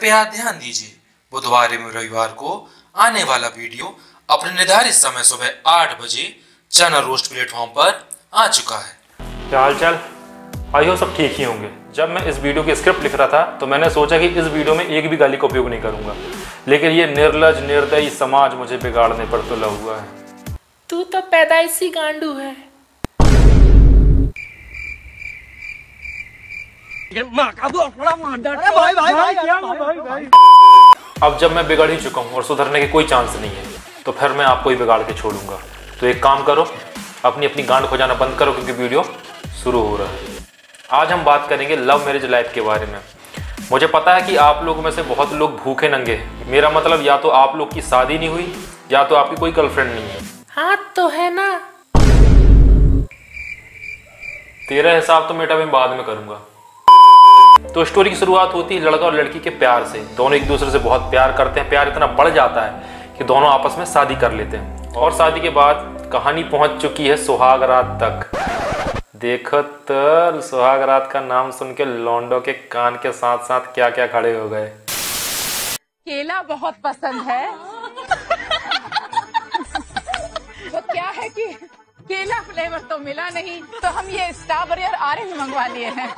कृपया ध्यान दीजिए, बुधवार एवं रविवार को आने वाला वीडियो अपने निर्धारित समय सुबह 8 बजे चैनल रोस्ट प्लेटफॉर्म पर आ चुका है। क्या हाल चाल? आई हो सब ठीक ही होंगे। जब मैं इस वीडियो की स्क्रिप्ट लिख रहा था तो मैंने सोचा कि इस वीडियो में एक भी गाली का उपयोग नहीं करूंगा, लेकिन ये निर्लज निर्दयी समाज मुझे बिगाड़ने पर तुला हुआ है। तू तो पैदाइशी गांडू है। अब जब मैं बिगड़ ही चुका हूँ और सुधरने की कोई चांस नहीं है तो फिर मैं आपको ही बिगाड़ के छोड़ूंगा। तो एक काम करो, अपनी अपनी गांड खोजाना बंद करो क्योंकि वीडियो शुरू हो रहा है। आज हम बात करेंगे लव मैरिज लाइफ के बारे में। मुझे पता है कि आप लोगों में से बहुत लोग भूखे नंगे हैं। मेरा मतलब या तो आप लोग की शादी नहीं हुई या तो आपकी कोई गर्लफ्रेंड नहीं है। हाँ तो है ना। तेरा हिसाब तो बेटा मैं बाद में करूंगा। तो स्टोरी की शुरुआत होती है लड़का और लड़की के प्यार से। दोनों एक दूसरे से बहुत प्यार करते हैं। प्यार इतना बढ़ जाता है कि दोनों आपस में शादी कर लेते हैं और शादी के बाद कहानी पहुंच चुकी है सुहाग रात तक। देखो तो सुहाग रात का नाम सुन के लौंडो के कान के साथ साथ क्या क्या खड़े हो गए। केला बहुत पसंद है। वो क्या है कि केला फ्लेवर तो मिला नहीं तो हम ये स्ट्रॉबेरी और ऑरेंज मंगवा लिए हैं।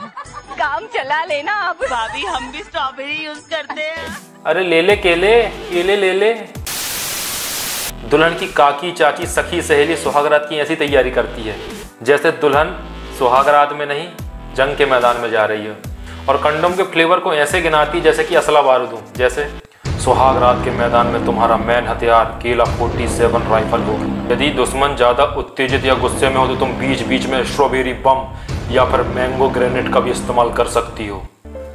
काम चला लेना अब। भाभी हम भी स्ट्रॉबेरी यूज करते हैं। अरे ले ले केले, केले ले ले। दुल्हन की काकी चाची सखी सहेली सुहागरात की ऐसी तैयारी करती है जैसे दुल्हन सुहागरात में नहीं जंग के मैदान में जा रही है, और कंडोम के फ्लेवर को ऐसे गिनाती जैसे कि असला बारूद हो। जैसे सुहागरात के मैदान में तुम्हारा मेन हथियार केला 47 राइफल हो। यदि दुश्मन ज्यादा उत्तेजित या गुस्से में हो तो तुम बीच बीच में स्ट्रॉबेरी बम या फिर मैंगो ग्रेनेड का भी इस्तेमाल कर सकती हो।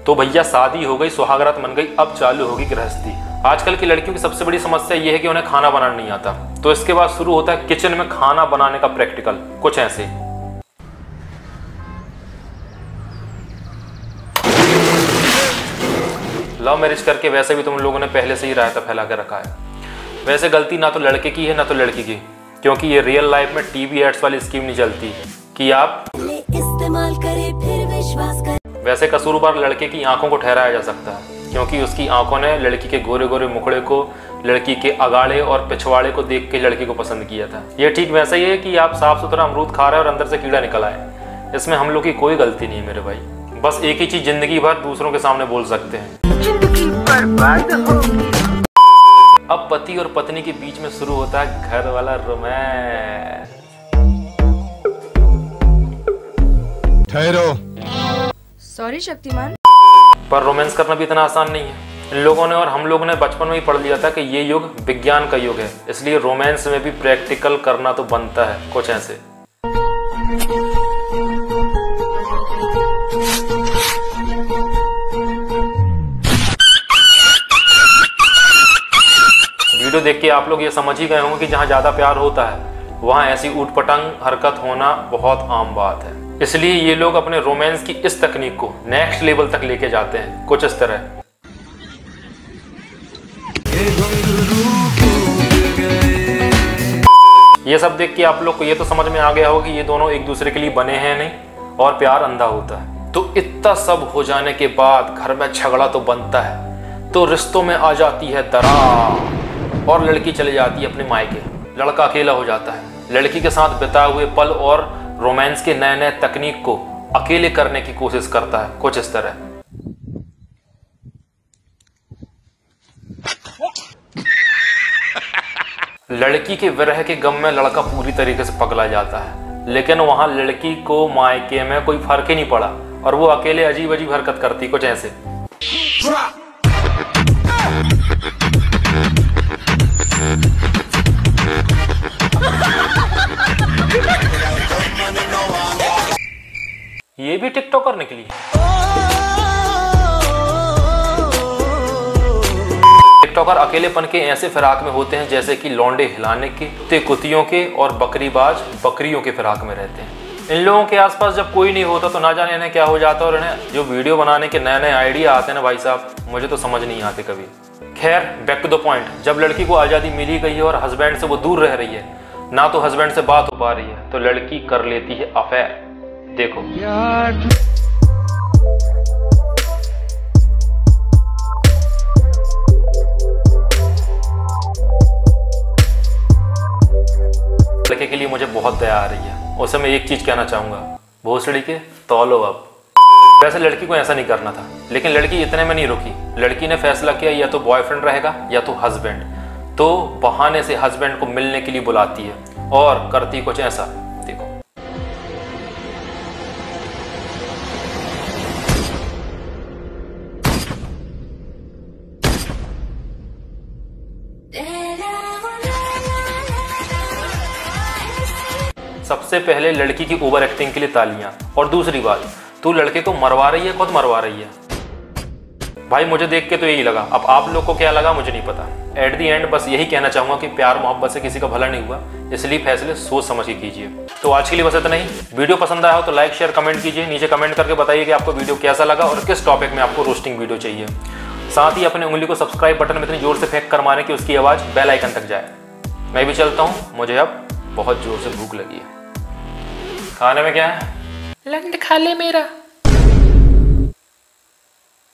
तो भैया शादी हो गई, सुहागरात मन गई, अब चालू होगी गृहस्थी। आजकल की लड़कियों की सबसे बड़ी समस्या यह है कि उन्हें खाना बनाना नहीं आता। तो इसके बाद शुरू होता है किचन में खाना बनाने का प्रैक्टिकल। कुछ ऐसे। लव मैरिज करके वैसे भी तुम लोगों ने पहले से ही रायता फैला के रखा है। वैसे गलती ना तो लड़के की है ना तो लड़की की, क्योंकि ये रियल लाइफ में टीवी एड्स वाली स्कीम नहीं चलती कि आप इस्तेमाल करें फिर विश्वास करें। वैसे कसूरवार लड़के की आंखों को ठहराया जा सकता है क्योंकि उसकी आंखों ने लड़की के गोरे गोरे मुखड़े को, लड़की के अगाड़े और पिछवाड़े को देख के लड़की को पसंद किया था। ये ठीक वैसा ही है कि आप साफ सुथरा अमरूद खा रहे हैं और अंदर से कीड़ा निकल आए। इसमें हम लोग की कोई गलती नहीं है मेरे भाई। बस एक ही चीज जिंदगी भर दूसरों के सामने बोल सकते हैं, जिंदगी बर्बाद होगी। अब पति और पत्नी के बीच में शुरू होता है घर वाला रोमांस। ठहरो। सॉरी शक्तिमान। पर रोमांस करना भी इतना आसान नहीं है। इन लोगों ने और हम लोगों ने बचपन में ही पढ़ लिया था कि ये युग विज्ञान का युग है, इसलिए रोमांस में भी प्रैक्टिकल करना तो बनता है। कुछ ऐसे। वीडियो देख के आप लोग ये समझ ही गए होंगे कि जहाँ ज्यादा प्यार होता है वहाँ ऐसी ऊटपटांग हरकत होना बहुत आम बात है। इसलिए ये लोग अपने रोमांस की इस तकनीक को नेक्स्ट लेवल तक लेके जाते हैं। कुछ इस तरह। ये सब देख के आप लोग को ये तो समझ में आ गया होगा कि ये दोनों एक दूसरे के लिए बने हैं नहीं और प्यार अंधा होता है। तो इतना सब हो जाने के बाद घर में झगड़ा तो बनता है, तो रिश्तों में आ जाती है दरार और लड़की चली जाती है अपने मायके। लड़का अकेला हो जाता है। लड़की के साथ बिताए हुए पल और रोमांस के नए नए तकनीक को अकेले करने की कोशिश करता है। कुछ इस तरह। लड़की के विरह के गम में लड़का पूरी तरीके से पगला जाता है, लेकिन वहां लड़की को मायके में कोई फर्क ही नहीं पड़ा और वो अकेले अजीब अजीब हरकत करती। कुछ ऐसे। ये भी टिकटॉकर निकली। टिकटॉकर अकेलेपन के ऐसे फिराक में होते हैं जैसे कि लौंडे हिलाने के, कुत्ते कुतियों के और बकरीबाज बकरियों के फिराक में रहते हैं। इन लोगों के आसपास जब कोई नहीं होता तो ना जाने इन्हें क्या हो जाता, और इन्हें जो वीडियो बनाने के नए नए आइडिया आते हैं ना भाई साहब, मुझे तो समझ नहीं आते कभी। खैर बैक टू द पॉइंट। जब लड़की को आज़ादी मिली गई है और हस्बैंड से वो दूर रह रही है, ना तो हस्बैंड से बात हो पा रही है, तो लड़की कर लेती है अफेयर। देखो लिए मुझे बहुत दया आ रही है। उसे मैं एक चीज़ कहना चाहूँगा, भोसड़ी के तौलो अब। वैसे लड़की को ऐसा नहीं करना था, लेकिन लड़की इतने में नहीं रुकी। लड़की ने फैसला किया या तो बॉयफ्रेंड रहेगा या तो हस्बैंड। तो बहाने से हस्बैंड को मिलने के लिए बुलाती है और करती कुछ ऐसा, देखो। सबसे पहले लड़की की ओवर एक्टिंग के लिए तालियां। और दूसरी बात, तू लड़के को मरवा रही है, खुद मरवा रही है। भाई मुझे देख के तो यही लगा, अब आप लोग को क्या लगा मुझे नहीं पता। एट दी एंड बस यही कहना चाहूंगा कि प्यार मोहब्बत से किसी का भला नहीं हुआ, इसलिए फैसले सोच समझ के कीजिए। तो आज के लिए बस इतना ही। वीडियो पसंद आया हो तो लाइक शेयर कमेंट कीजिए। नीचे कमेंट करके बताइए कि आपको वीडियो कैसा लगा और किस टॉपिक में आपको रोस्टिंग वीडियो चाहिए। साथ ही अपने उंगली को सब्सक्राइब बटन में इतनी जोर से फेंक कर मारें कि उसकी आवाज़ बेल आइकन तक जाए। मैं भी चलता हूँ, मुझे अब बहुत जोर से भूख लगी है। खाने में क्या है? लंड खा ले मेरा।